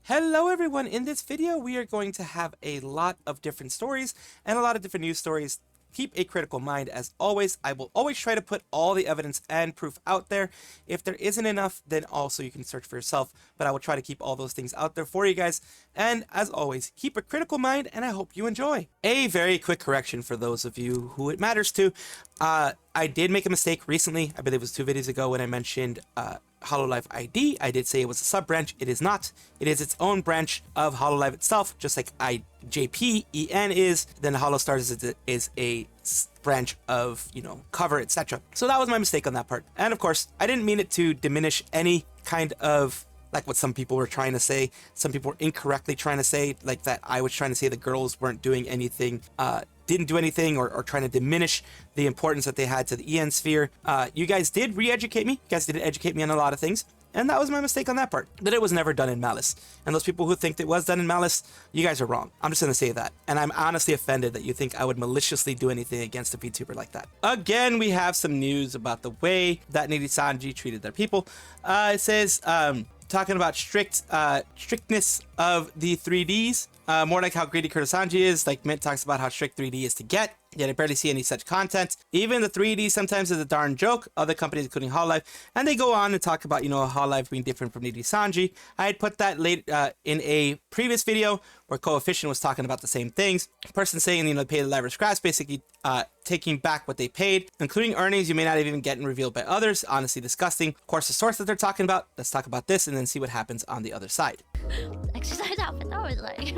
Hello everyone, in this video we are going to have a lot of different stories and a lot of different news stories. Keep a critical mind as always. I will always try to put all the evidence and proof out there. If there isn't enough, then also you can search for yourself, but I will try to keep all those things out there for you guys. And as always, keep a critical mind and I hope you enjoy. A very quick correction for those of you who it matters to. I did make a mistake recently. I believe it was 2 videos ago when I mentioned Hololive ID. I did say it was a sub branch. It is not. It is its own branch of Hololive itself, just like JP EN is. Then Holostars is a branch of, you know, cover, etc. So that was my mistake on that part. And of course, I didn't mean it to diminish any kind of like what some people were trying to say. Some people were incorrectly trying to say, like that I was trying to say the girls weren't doing anything, didn't do anything, or trying to diminish the importance that they had to the EN sphere. You guys did re-educate me. You guys did educate me on a lot of things. And that was my mistake on that part, that it was never done in malice. And those people who think it was done in malice, you guys are wrong. I'm just going to say that. And I'm honestly offended that you think I would maliciously do anything against a VTuber like that. Again, we have some news about the way that Nijisanji treated their people. It says, talking about strictness of the 3Ds, more like how greedy Nijisanji is. Like Mint talks about how strict 3D is to get, yet I barely see any such content. Even the 3D sometimes is a darn joke. Other companies, including Hololive, and they go on and talk about, you know, Hololive being different from Nijisanji. I had put that late in a previous video where Coefficient was talking about the same things. Person saying, you know, pay the live scraps, basically taking back what they paid, including earnings you may not even get revealed by others. Honestly disgusting. Of course, the source that they're talking about. Let's talk about this and then see what happens on the other side. Exercise outfit, that was like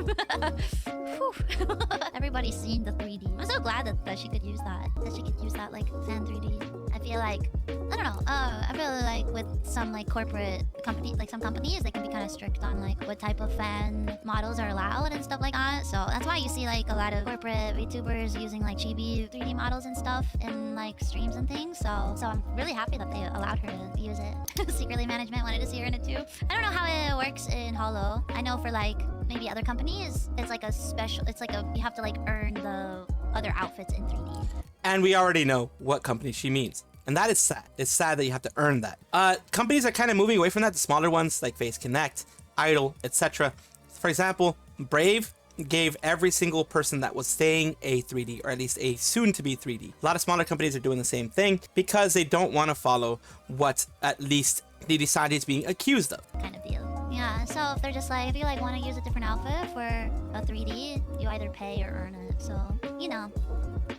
everybody's seen the 3D. I'm so glad that she could use that. That she could use that like fan 3D. I feel like, I don't know, I feel like with some like corporate company, like some companies, they can be kind of strict on like what type of fan models are allowed and stuff like that. So that's why you see like a lot of corporate VTubers using like chibi 3D models and stuff in like streams and things. So I'm really happy that they allowed her to use it. Secretly management wanted to see her in it too. I don't know how it works in Holo. I know for like maybe other companies, it's like a special, it's like you have to like earn the other outfits in 3D. And we already know what company she means. And that is sad. It's sad that you have to earn that. Companies are kind of moving away from that. The smaller ones like Face Connect, Idol, etc. For example, Brave gave every single person that was staying a 3D, or at least a soon-to-be 3D. A lot of smaller companies are doing the same thing because they don't want to follow what at least Nijisanji is being accused of. Kind of deal. Yeah, so if they're just like, if you like want to use a different outfit for a 3D, you either pay or earn it. So, you know,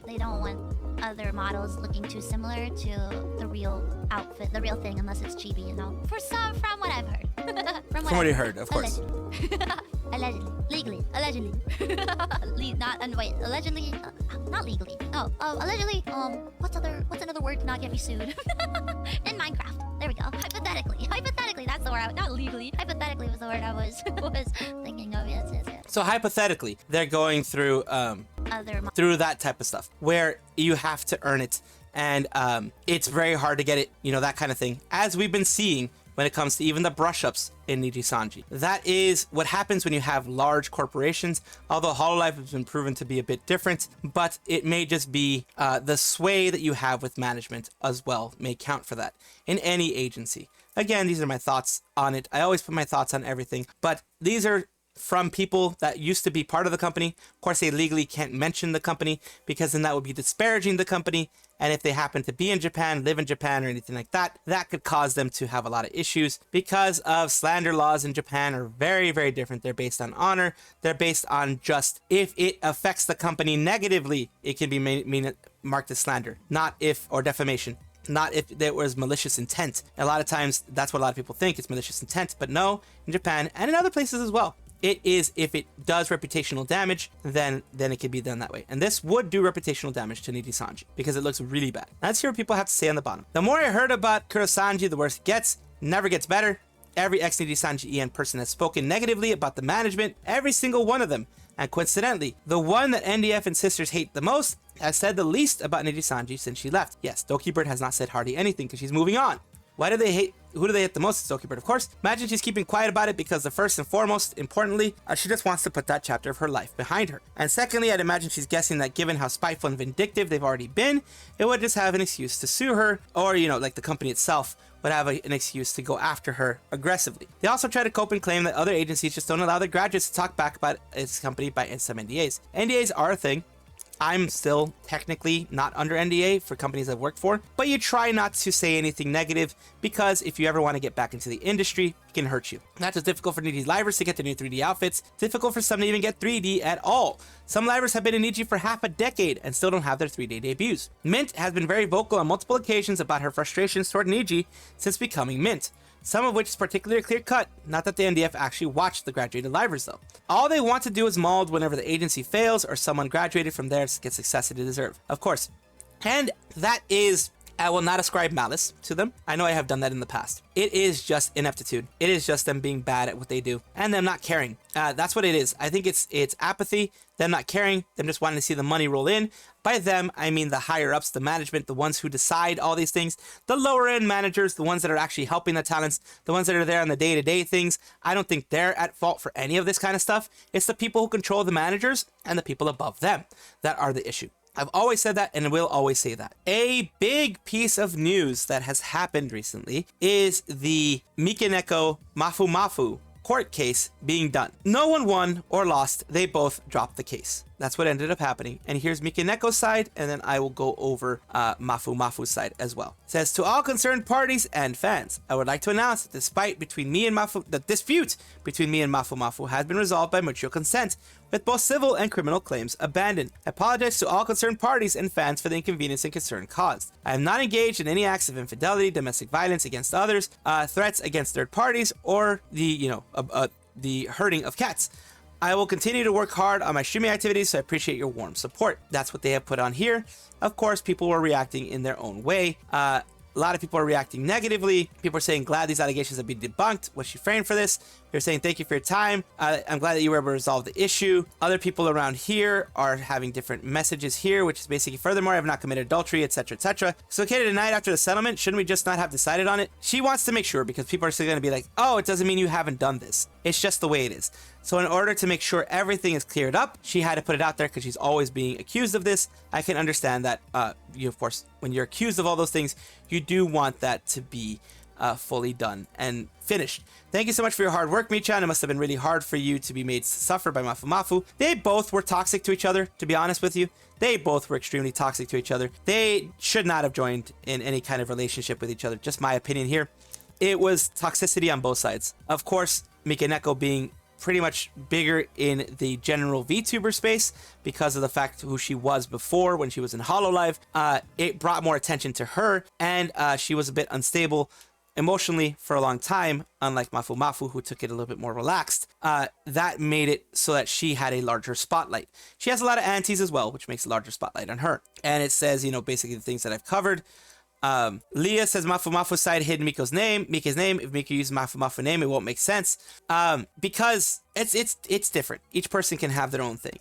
they don't want other models looking too similar to the real outfit, the real thing, unless it's chibi, you know. From what I've heard. from what you heard, of course. Allegedly. Legally. Allegedly. Wait, allegedly, not legally. Oh, allegedly, what's another word to not get me sued? In Minecraft. There we go. Hypothetically, that's the word. Not legally. Hypothetically was the word I was thinking of. Yes. So hypothetically, they're going through through that type of stuff where you have to earn it, and it's very hard to get it, you know, that kind of thing, as we've been seeing when it comes to even the brush-ups in Nijisanji. That is what happens when you have large corporations, although Hololive has been proven to be a bit different, but it may just be the sway that you have with management as well may count for that in any agency. Again, these are my thoughts on it. I always put my thoughts on everything, but these are from people that used to be part of the company. Of course, they legally can't mention the company because then that would be disparaging the company. And if they happen to be in Japan, live in Japan, or anything like that, that could cause them to have a lot of issues because of slander laws in Japan are very, very different. They're based on honor. They're based on just if it affects the company negatively, it can be marked as slander, not if, or defamation. Not if there was malicious intent. A lot of times, that's what a lot of people think, it's malicious intent. But no, in Japan and in other places as well, it is, if it does reputational damage, then it can be done that way. And this would do reputational damage to Nijisanji because it looks really bad. Let's hear what people have to say on the bottom. The more I heard about Nijisanji, the worse it gets. Never gets better. Every ex-Nijisanji EN person has spoken negatively about the management, every single one of them. And coincidentally, the one that NDF and sisters hate the most has said the least about Nijisanji since she left. Yes, Dokibird has not said hardly anything because she's moving on. Why do they hate Who do they hit the most? Zokibird, of course. Imagine she's keeping quiet about it because the first and foremost, importantly, she just wants to put that chapter of her life behind her. And secondly, I'd imagine she's guessing that given how spiteful and vindictive they've already been, it would just have an excuse to sue her, or, you know, like the company itself would have an excuse to go after her aggressively. They also try to cope and claim that other agencies just don't allow their graduates to talk back about its company by some NDAs. NDAs are a thing. I'm still technically not under NDA for companies I've worked for, but you try not to say anything negative because if you ever want to get back into the industry, it can hurt you. Not just difficult for Niji livers to get their new 3D outfits, difficult for some to even get 3D at all. Some livers have been in Niji for half a decade and still don't have their 3D debuts. Mint has been very vocal on multiple occasions about her frustrations toward Niji since becoming Mint. Some of which is particularly clear-cut, not that the NDF actually watched the graduated livers though. All they want to do is mauled whenever the agency fails or someone graduated from there gets success they deserve, of course. And that is, I will not ascribe malice to them. I know I have done that in the past. It is just ineptitude. It is just them being bad at what they do and them not caring. That's what it is. I think it's apathy, them not caring, them just wanting to see the money roll in. By them, I mean the higher ups, the management, the ones who decide all these things, the lower end managers, the ones that are actually helping the talents, the ones that are there on the day-to-day things. I don't think they're at fault for any of this kind of stuff. It's the people who control the managers and the people above them that are the issue. I've always said that and will always say that. A big piece of news that has happened recently is the Mikeneko MafuMafu court case being done. No one won or lost, they both dropped the case. That's what ended up happening. And here's Mikeneko's side, and then I will go over MafuMafu's side as well. It says, to all concerned parties and fans, I would like to announce that the dispute between me and MafuMafu has been resolved by mutual consent, with both civil and criminal claims abandoned. I apologize to all concerned parties and fans for the inconvenience and concern caused. I am not engaged in any acts of infidelity, domestic violence against others, threats against third parties, or the hurting of cats. I will continue to work hard on my streaming activities, so I appreciate your warm support. That's what they have put on here. Of course, people were reacting in their own way. A lot of people are reacting negatively. People are saying, glad these allegations have been debunked. Was she framed for this? They're saying, thank you for your time. I'm glad that you were able to resolve the issue. Other people around here are having different messages here, which is basically, furthermore, I have not committed adultery, etc., etc. So, okay, tonight after the settlement, shouldn't we just not have decided on it? She wants to make sure, because people are still going to be like, oh, it doesn't mean you haven't done this. It's just the way it is. So in order to make sure everything is cleared up, she had to put it out there because she's always being accused of this. I can understand that, you, of course, when you're accused of all those things, you do want that to be fully done and finished. Thank you so much for your hard work, Michan. It must have been really hard for you to be made to suffer by MafuMafu. They both were toxic to each other, to be honest with you. They both were extremely toxic to each other. They should not have joined in any kind of relationship with each other. Just my opinion here. It was toxicity on both sides. Of course, Mikeneko being pretty much bigger in the general VTuber space because of the fact who she was before when she was in Hololive. It brought more attention to her, and she was a bit unstable emotionally for a long time, unlike MafuMafu, who took it a little bit more relaxed. That made it so that she had a larger spotlight. She has a lot of aunties as well, which makes a larger spotlight on her. And it says, you know, basically the things that I've covered. Leah says MafuMafu's side hid Miko's name. If Miko uses MafuMafu name, it won't make sense. Because it's different. Each person can have their own thing.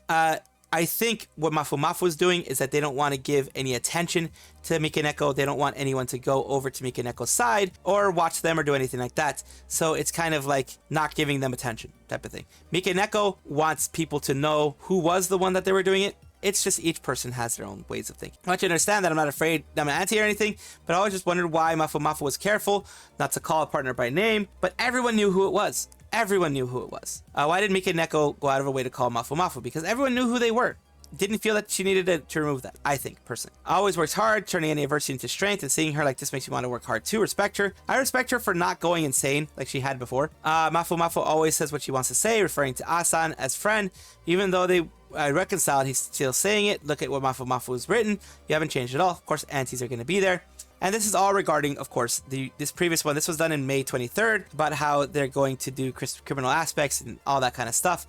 I think what MafuMafu is doing is that they don't want to give any attention to Mikeneko. They don't want anyone to go over to Mikeneko's side or watch them or do anything like that. So it's kind of like not giving them attention type of thing. Mikeneko wants people to know who was the one that they were doing it. It's just each person has their own ways of thinking. I want you to understand that I'm not afraid that I'm an anti or anything, but I always just wondered why MafuMafu was careful not to call a partner by name, but everyone knew who it was. Everyone knew who it was. Why did Mikeneko go out of her way to call MafuMafu? Because everyone knew who they were. Didn't feel that she needed to remove that, I think, personally. Always works hard, turning any adversity into strength, and seeing her like this makes you want to work hard too. Respect her. I respect her for not going insane like she had before. MafuMafu always says what she wants to say, referring to Asan as friend. Even though they reconciled, he's still saying it. Look at what MafuMafu has written. You haven't changed at all. Of course, aunties are going to be there. And this is all regarding, of course, this previous one. This was done in May 23rd, about how they're going to do criminal aspects and all that kind of stuff.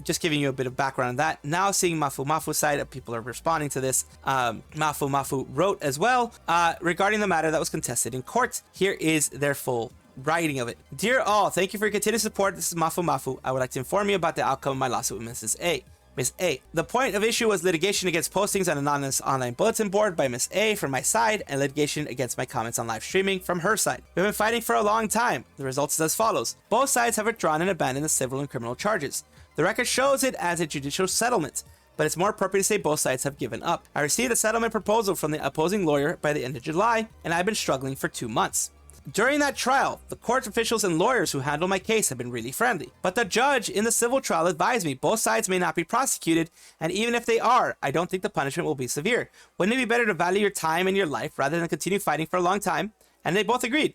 Just giving you a bit of background on that. Now seeing MafuMafu's side, people are responding to this. MafuMafu wrote as well regarding the matter that was contested in court. Here is their full writing of it. Dear all, thank you for your continued support. This is MafuMafu. I would like to inform you about the outcome of my lawsuit with Mrs. A. Miss A. The point of issue was litigation against postings on anonymous online bulletin board by Miss A from my side, and litigation against my comments on live streaming from her side. We've been fighting for a long time. The results is as follows. Both sides have withdrawn and abandoned the civil and criminal charges. The record shows it as a judicial settlement, but it's more appropriate to say both sides have given up. I received a settlement proposal from the opposing lawyer by the end of July, and I've been struggling for 2 months. During that trial, the court officials and lawyers who handle my case have been really friendly. But the judge in the civil trial advised me both sides may not be prosecuted, and even if they are, I don't think the punishment will be severe. Wouldn't it be better to value your time and your life rather than continue fighting for a long time? And they both agreed.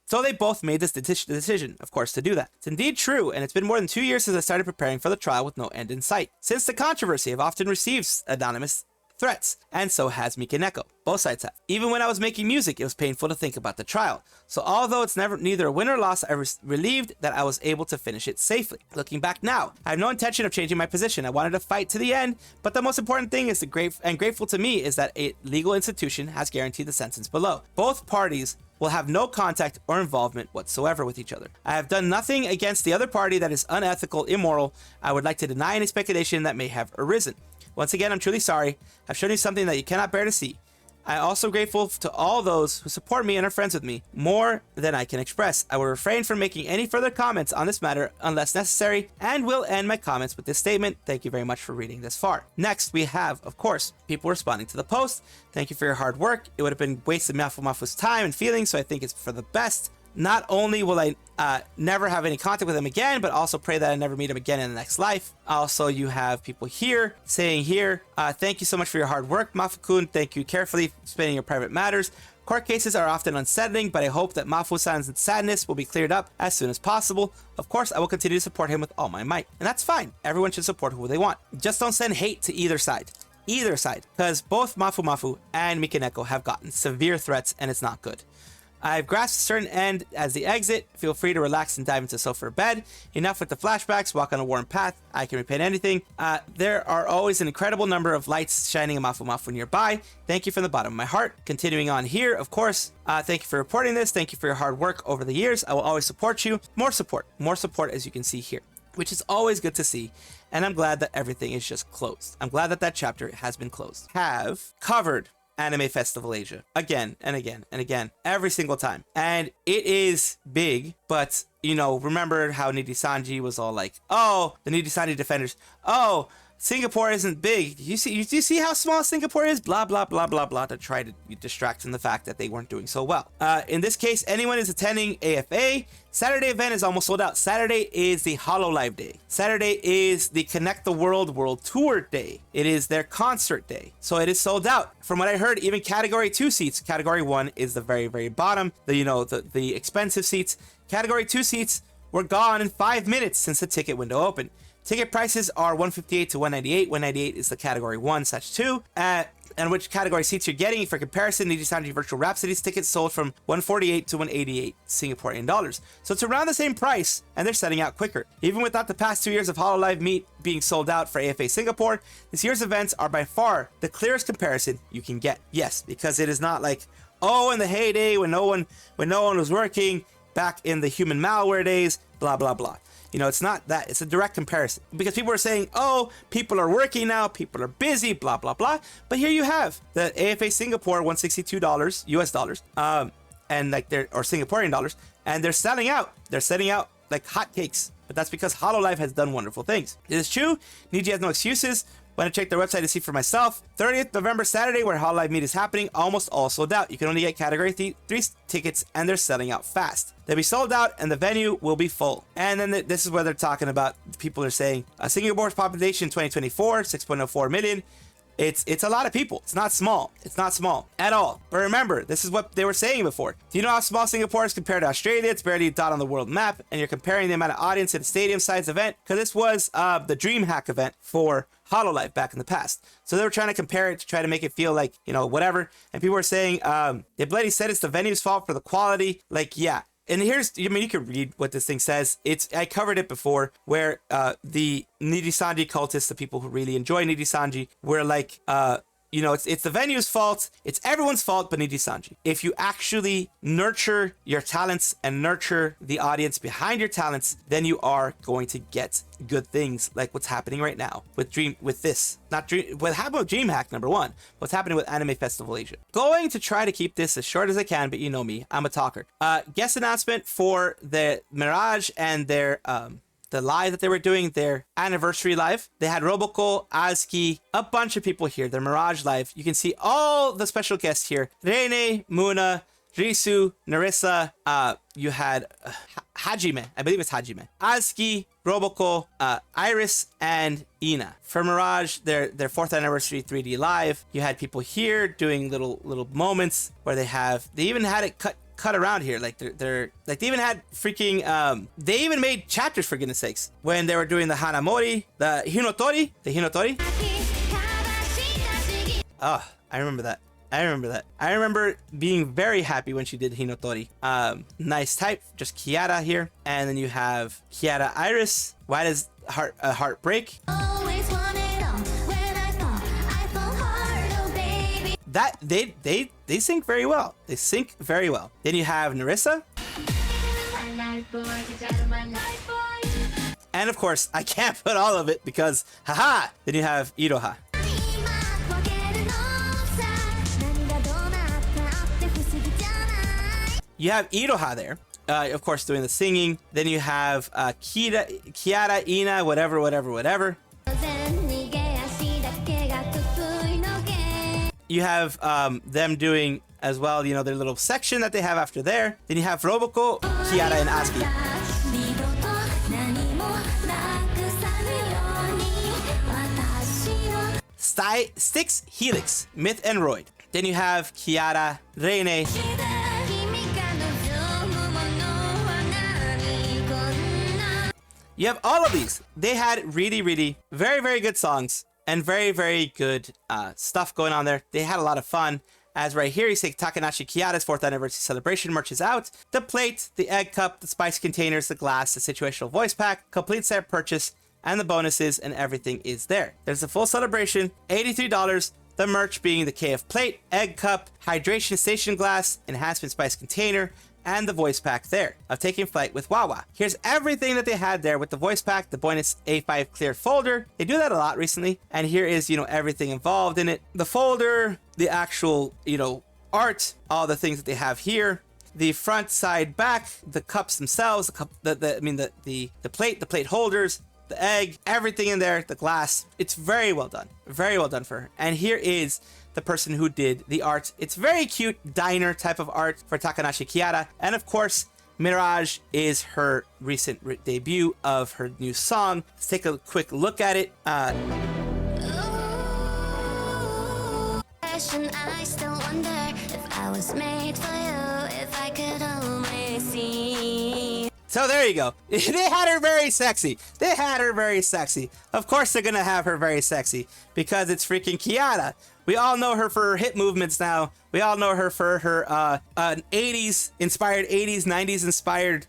So they both made this decision, of course, to do that. It's indeed true, and it's been more than 2 years since I started preparing for the trial with no end in sight. Since the controversy, I've often received anonymous threats, and so has Mikeneko. Both sides have. Even when I was making music, it was painful to think about the trial. So although it's neither a win or loss, I was relieved that I was able to finish it safely. Looking back now, I have no intention of changing my position. I wanted to fight to the end, but the most important thing is grateful to me is that a legal institution has guaranteed the sentence below. Both parties will have no contact or involvement whatsoever with each other. I have done nothing against the other party that is unethical, immoral. I would like to deny any speculation that may have arisen. Once again, I'm truly sorry. I've shown you something that you cannot bear to see. I am also grateful to all those who support me and are friends with me, more than I can express. I will refrain from making any further comments on this matter unless necessary, and will end my comments with this statement. Thank you very much for reading this far. Next, we have, of course, people responding to the post. Thank you for your hard work. It would have been wasted MafuMafu's time and feelings, so I think it's for the best. Not only will I never have any contact with him again, but also pray that I never meet him again in the next life. Also, you have people here saying thank you so much for your hard work, Mafu-kun. Thank you carefully explaining your private matters. Court cases are often unsettling, but I hope that Mafu-san's sadness will be cleared up as soon as possible. Of course, I will continue to support him with all my might. And that's fine. Everyone should support who they want. Just don't send hate to either side. Because both MafuMafu and Mikeneko have gotten severe threats, and it's not good. I've grasped a certain end as the exit. Feel free to relax and dive into sofa or bed. Enough with the flashbacks. Walk on a warm path. I can repaint anything. There are always an incredible number of lights shining in MafuMafu nearby. Thank you from the bottom of my heart. Continuing on here, of course. Thank you for reporting this. Thank you for your hard work over the years. I will always support you. More support as you can see here, which is always good to see. And I'm glad that everything is just closed. I'm glad that that chapter has been closed. Have covered Anime Festival Asia again and again and again, every single time. And it is big, but you know, remember how Nijisanji was all like, oh, the Nijisanji defenders, oh, Singapore isn't big. Do you see how small Singapore is? Blah, blah, blah, blah, blah, to try to distract from the fact that they weren't doing so well. In this case, anyone is attending AFA. Saturday event is almost sold out. Saturday is the Hololive Day. Saturday is the Connect the World World Tour Day. It is their concert day. So it is sold out. From what I heard, even Category 2 seats. Category 1 is the very, very bottom. The expensive seats. Category 2 seats were gone in 5 minutes since the ticket window opened. Ticket prices are $158 to $198. $198 is the Category 1/2. And which category seats you're getting. For comparison, Nijisanji Virtual Rhapsodies tickets sold from $148 to $188 Singaporean dollars. So it's around the same price, and they're selling out quicker. Even without the past 2 years of Hololive Meet being sold out for AFA Singapore, this year's events are by far the clearest comparison you can get. Yes, because it is not like, oh, in the heyday when no one was working, back in the human malware days, blah, blah, blah. You know, it's not that. It's a direct comparison. Because people are saying, oh, people are working now, people are busy, blah, blah, blah. But here you have the AFA Singapore, $162 US dollars, and like or Singaporean dollars, and they're selling out. They're selling out like hotcakes. But that's because Hololive has done wonderful things. It is true. Niji has no excuses. Went to check their website to see for myself. 30th November, Saturday, where Hololive Meet is happening, almost all sold out. You can only get Category 3 tickets, and they're selling out fast. They'll be sold out, and the venue will be full. And then this is where they're talking about, people are saying, Singapore's population 2024, 6.04 million. It's a lot of people. It's not small. It's not small at all. But remember, this is what they were saying before. Do you know how small Singapore is compared to Australia? It's barely a dot on the world map, and you're comparing the amount of audience at a stadium-sized event, because this was the DreamHack event for Hololive back in the past. So they were trying to compare it to try to make it feel like, you know, whatever. And people were saying, they bloody said it's the venue's fault for the quality. Like, yeah. And here's, I mean, you can read what this thing says. I covered it before, where the Nijisanji cultists, the people who really enjoy Nijisanji, were like, you know, it's the venue's fault. It's everyone's fault but Nijisanji. If you actually nurture your talents and nurture the audience behind your talents, then you are going to get good things like what's happening right now with what happened with DreamHack #1, what's happening with Anime Festival Asia. Going to try to keep this as short as I can, but you know me, I'm a talker. Guest announcement for the Mirage and their the live that they were doing, their anniversary live. They had Roboco, Azuki, a bunch of people here, their Mirage live. You can see all the special guests here. Rene, Muna, Risu, Narissa, you had Hajime, I believe it's Hajime, Azuki, Roboco, Iris, and Ina. For Mirage, their 4th anniversary 3D live, you had people here doing little moments where they even had it cut around here, like they're like, they even had freaking they even made chapters, for goodness sakes, when they were doing the Hanamori, the Hinotori. Oh, I remember that. I remember being very happy when she did Hinotori. Nice type, just Kiara here. And then you have Kiara Iris. Why does heart break? Always wanted all. When I fall hard, oh baby. That they sync very well. They sync very well. Then you have Narissa. And of course, I can't put all of it because haha. Then you have Iroha. You have Iroha there, of course, doing the singing. Then you have Kiara, Ina, whatever. You have them doing as well, you know, their little section that they have after there. Then you have Roboco, Kiara, and Azuki. Styx, Helix, Myth, and Royd. Then you have Kiara, Rene. You have all of these. They had really, very good songs and very good stuff going on there. They had a lot of fun. As right here, you see Takanashi Kiara's 4th anniversary celebration merch is out. The plate, the egg cup, the spice containers, the glass, the situational voice pack, complete set purchase, and the bonuses and everything is there. There's a full celebration, $83. The merch being the KF plate, egg cup, hydration station glass, enhancement spice container, and the voice pack there of Taking Flight with Wawa. Here's everything that they had there with the voice pack, the bonus A5 clear folder. They do that a lot recently. And here is, you know, everything involved in it. The folder, the actual, you know, art, all the things that they have here. The front, side, back, the cups themselves, the plate, the plate holders, the egg, everything in there, the glass. It's very well done. Very well done for her. And here is the person who did the art. It's very cute diner type of art for Takanashi Kiara. And of course, Mirage is her recent debut of her new song. Let's take a quick look at it. I still wonder if I was made for you, if I could only see. So there you go. They had her very sexy. Of course they're gonna have her very sexy because it's freaking Kiara. We all know her for her hip movements now. We all know her for her 80s inspired, 90s inspired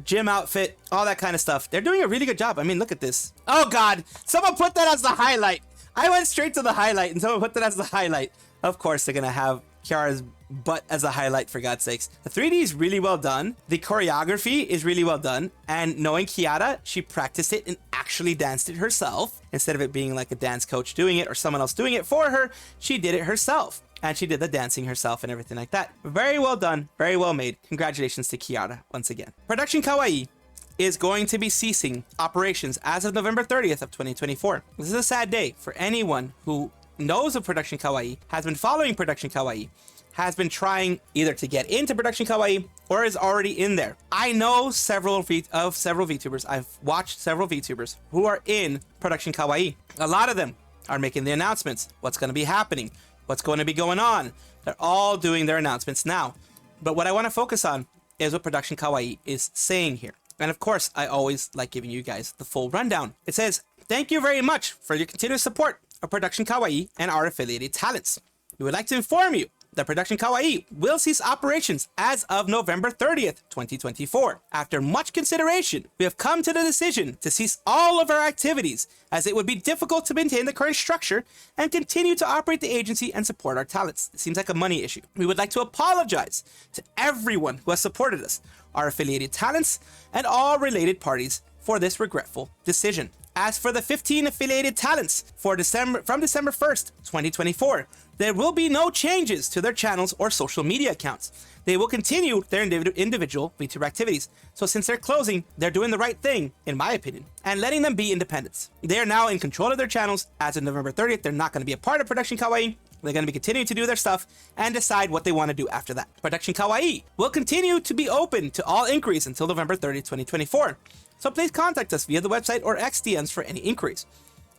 gym outfit, all that kind of stuff. They're doing a really good job. I mean, look at this. Oh God, someone put that as the highlight. I went straight to the highlight and someone put that as the highlight. Of course they're gonna have Kiara's butt as a highlight, for God's sakes. The 3D is really well done. The choreography is really well done. And knowing Kiara, she practiced it and actually danced it herself. Instead of it being like a dance coach doing it or someone else doing it for her, she did it herself. And she did the dancing herself and everything like that. Very well done. Very well made. Congratulations to Kiara once again. Production Kawaii is going to be ceasing operations as of November 30th of 2024. This is a sad day for anyone who knows of Production Kawaii, has been following Production Kawaii, has been trying either to get into Production Kawaii or is already in there. I know several VTubers. I've watched several VTubers who are in Production Kawaii. A lot of them are making the announcements. What's going to be happening? What's going to be going on? They're all doing their announcements now. But what I want to focus on is what Production Kawaii is saying here. And of course, I always like giving you guys the full rundown. It says, "Thank you very much for your continuous support of Production Kawaii and our affiliated talents. We would like to inform you the production Kawaii will cease operations as of November 30th, 2024. After much consideration, we have come to the decision to cease all of our activities, as it would be difficult to maintain the current structure and continue to operate the agency and support our talents. It seems like a money issue. We would like to apologize to everyone who has supported us, our affiliated talents, and all related parties for this regretful decision. As for the 15 affiliated talents from December 1st, 2024, there will be no changes to their channels or social media accounts. They will continue their individual VTuber activities. So since they're closing, they're doing the right thing, in my opinion, and letting them be independent. They are now in control of their channels. As of November 30th, they're not going to be a part of Production Kawaii. They're going to be continuing to do their stuff and decide what they want to do after that. Production Kawaii will continue to be open to all inquiries until November 30th, 2024. So please contact us via the website or XDMs for any inquiries.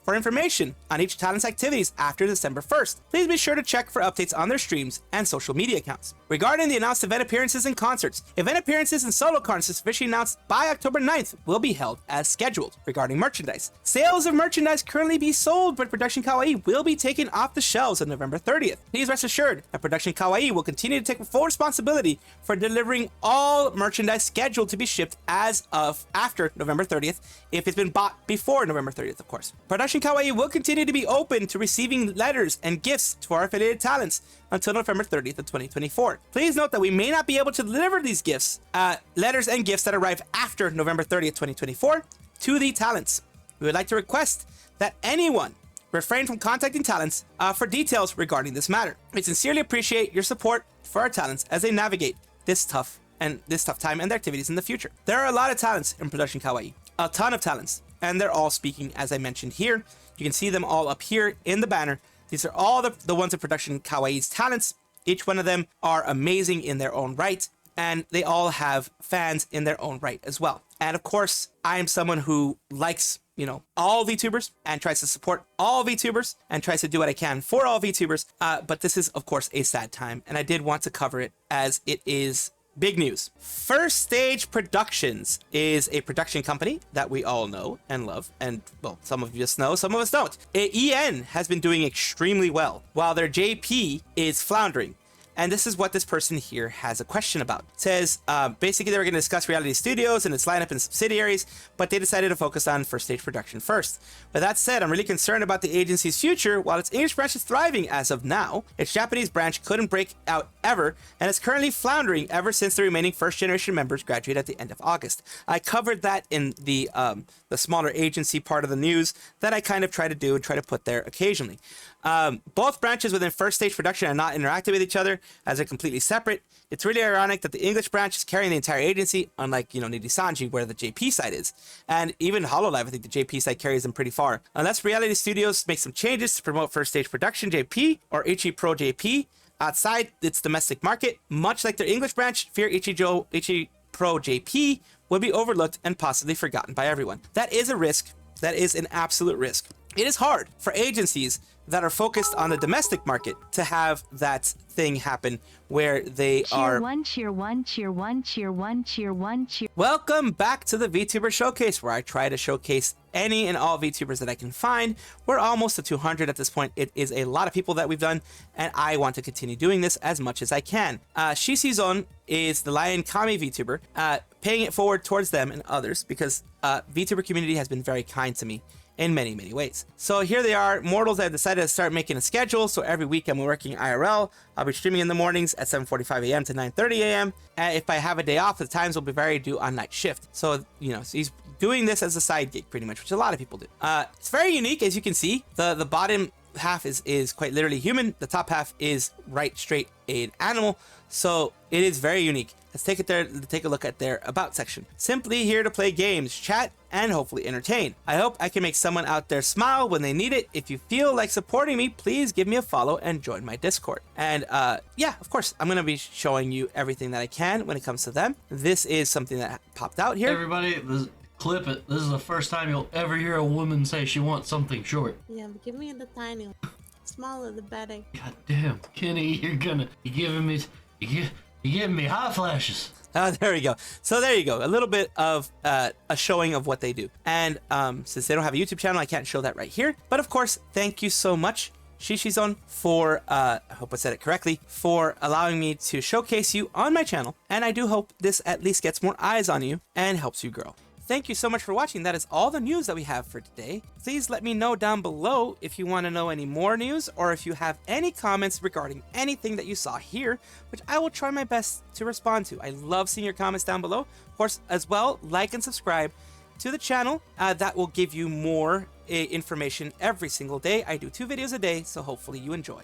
For information on each talent's activities after December 1st, please be sure to check for updates on their streams and social media accounts. Regarding the announced event appearances and concerts, event appearances and solo concerts officially announced by October 9th will be held as scheduled. Regarding merchandise, sales of merchandise currently be sold, but Production Kawaii will be taken off the shelves on November 30th. Please rest assured that Production Kawaii will continue to take full responsibility for delivering all merchandise scheduled to be shipped as of after November 30th, if it's been bought before November 30th, of course. Production Kawaii will continue to be open to receiving letters and gifts to our affiliated talents until November 30th of 2024. Please note that we may not be able to deliver these gifts, letters and gifts that arrive after November 30th, 2024 to the talents. We would like to request that anyone refrain from contacting talents for details regarding this matter. We sincerely appreciate your support for our talents as they navigate this tough time and their activities in the future. There are a lot of talents in Production Kawaii, a ton of talents, and they're all speaking as I mentioned here. You can see them all up here in the banner. These are all the ones in Production Kawaii's talents. Each one of them are amazing in their own right, and they all have fans in their own right as well. And of course, I am someone who likes, all VTubers and tries to support all VTubers and tries to do what I can for all VTubers. But this is, of course, a sad time, and I did want to cover it as it is big news. First Stage Productions is a production company that we all know and love, and well, some of us know, some of us don't. EN has been doing extremely well, while their JP is floundering. And this is what this person here has a question about. It says, basically they were going to discuss Reality Studios and its lineup and subsidiaries, but they decided to focus on First Stage Production first. With that said, I'm really concerned about the agency's future. While its English branch is thriving as of now, its Japanese branch couldn't break out ever, and is currently floundering ever since the remaining first generation members graduate at the end of August. I covered that in the smaller agency part of the news that I kind of try to do and try to put there occasionally. Both branches within First Stage Production are not interacting with each other, as they're completely separate. It's really ironic that the English branch is carrying the entire agency, unlike, Nijisanji, where the JP side is. And even Hololive, I think the JP side carries them pretty far. Unless Reality Studios makes some changes to promote First Stage Production JP or Ichi Pro JP outside its domestic market, much like their English branch, fear Ichi Pro JP will be overlooked and possibly forgotten by everyone. That is a risk. That is an absolute risk. It is hard for agencies that are focused on the domestic market to have that thing happen where they are. Cheer one, cheer one, cheer one, cheer one, cheer. Welcome back to the VTuber Showcase, where I try to showcase any and all VTubers that I can find. We're almost to 200 at this point. It is a lot of people that we've done, and I want to continue doing this as much as I can. Shishizon is the Lion Kami VTuber, paying it forward towards them and others because VTuber community has been very kind to me in many, many ways. So here they are, mortals that have decided to start making a schedule. So every week I'm working IRL. I'll be streaming in the mornings at 7:45 a.m. to 9:30 a.m. And if I have a day off, the times will be very due on night shift. So, so he's doing this as a side gig pretty much, which a lot of people do. It's very unique, as you can see. The bottom half is quite literally human. The top half is right straight an animal. So it is very unique. Let's take a look at their about section. Simply here to play games, chat, and hopefully entertain. I hope I can make someone out there smile when they need it. If you feel like supporting me, please give me a follow and join my Discord. And yeah, of course, I'm gonna be showing you everything that I can when it comes to them. This is something that popped out here. Everybody, clip it. This is the first time you'll ever hear a woman say she wants something short. Yeah, but give me the tiny one. Smaller the better. God damn, Kenny, you're giving me hot flashes. Oh, there we go. So there you go. A little bit of a showing of what they do. And since they don't have a YouTube channel, I can't show that right here. But of course, thank you so much Shishizon for, I hope I said it correctly, for allowing me to showcase you on my channel, and I do hope this at least gets more eyes on you and helps you grow. Thank you so much for watching. That is all the news that we have for today. Please let me know down below if you want to know any more news or if you have any comments regarding anything that you saw here, which I will try my best to respond to. I love seeing your comments down below. Of course, as well, like and subscribe to the channel. That will give you more information every single day. I do 2 videos a day, so hopefully you enjoy.